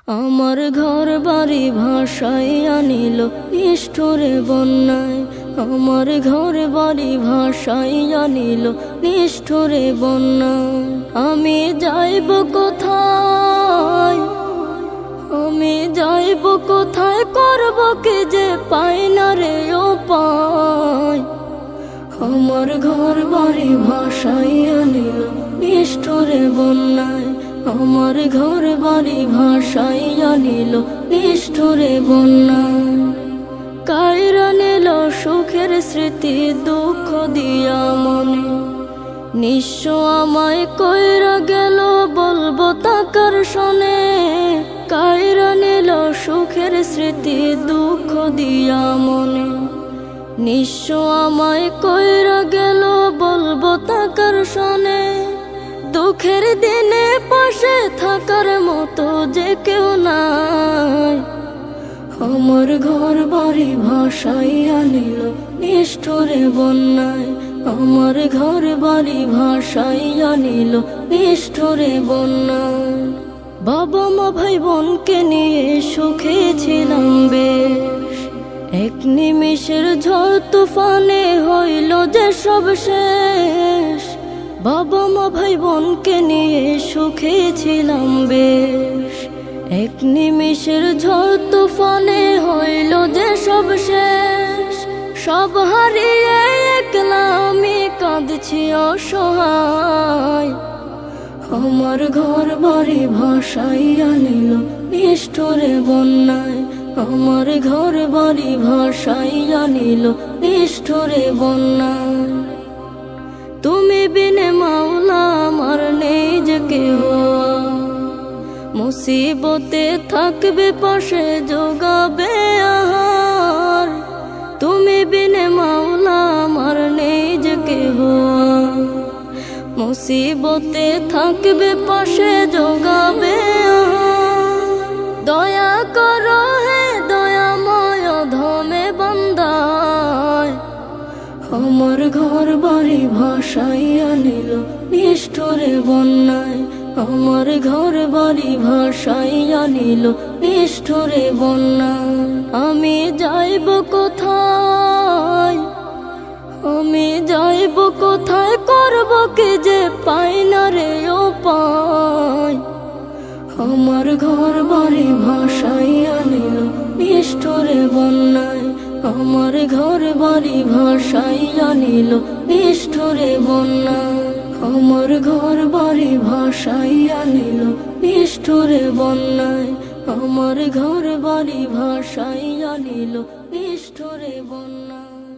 আমার ঘর বাড়ি ভাসাইয়া নিল নিষ্ঠুরে বন্যায়। আমার ঘর বাড়ি ভাসাইয়া নিল নিষ্ঠুরে বন্যায়। আমি যাইব কোথায়, আমি যাইব কোথায়, করব কি যে পাই না রে উপায়। আমার ঘর বাড়ি ভাসাইয়া নিল নিষ্ঠুরে বন্যায়। আমার ঘর বাড়ি ভাসাইয়া নিল নিষ্ঠুরে বন্যায়। কাইরা নিল সুখের স্মৃতি দুঃখ দিয়া মনে, নিঃস্ব আমায় কইরা গেল বলবো তাকার শোনে। কাইরা নিল সুখের স্মৃতি দুঃখ দিয়া মনে, নিঃস্ব আমায় কইরা গেল বলবো তাকার শোনে। দুঃখের দিনে পাশে থাকার মতো যে কেউ নাই। আমার ঘর বাড়ি ভাসাইয়া নিল নিষ্ঠুরে বন্যায়। আমার ঘর বাড়ি ভাসাইয়া নিল নিষ্ঠুরে বন্যায়। বাবা মা ভাই বোনকে নিয়ে সুখে ছিলাম বেশ, এক নিমিষের ঝড় তুফানে হইল যে সব শেষ। বাবা মা ভাই বোনকে নিয়ে সুখে ছিলাম বেশ, এক নিমিষের ঝড় তুফানে হইল যে সব শেষ। সব হারিয়ে একলা আমি কাঁদছি অসহায়। আমার ঘর বাড়ি ভাসাইয়া নিল নিষ্ঠুরে বন্যায়। আমার ঘর বাড়ি ভাসাইয়া নিল নিষ্ঠুরে বন্যায়। তুমি বিনে মাওলা আমার নেই যে কেহ, মুসিবতে থাকবে পাশে যোগাবে আহার। তুমি বিনে মাওলা আমার নেই যে কেহ, মুসিবতে থাকবে পাশে যোগাবে আহার। দয়া করো হে দয়াময় ধমে বান্দায়। আমার ঘর বাড়ি ভাসাইয়া নিল নিষ্ঠুরে বন্যায়। আমার ঘর বাড়ি ভাসাইয়া নিল নিষ্ঠুরে বন্যায়। আমি যাইব কোথায়, আমি যাইব কোথায়, করব কি যে পাই না রে উপায়। আমার ঘর বাড়ি ভাসাইয়া নিল নিষ্ঠুরে বন্যায়। আমার ঘর বাড়ি ভাসাইয়া নিল নিষ্ঠুরে বন্যায়। আমার ঘর বাড়ি ভাসাইয়া নিল নিষ্ঠুরে বন্যায়। আমার ঘর বাড়ি ভাসাইয়া নিল নিষ্ঠুরে বন্যায়।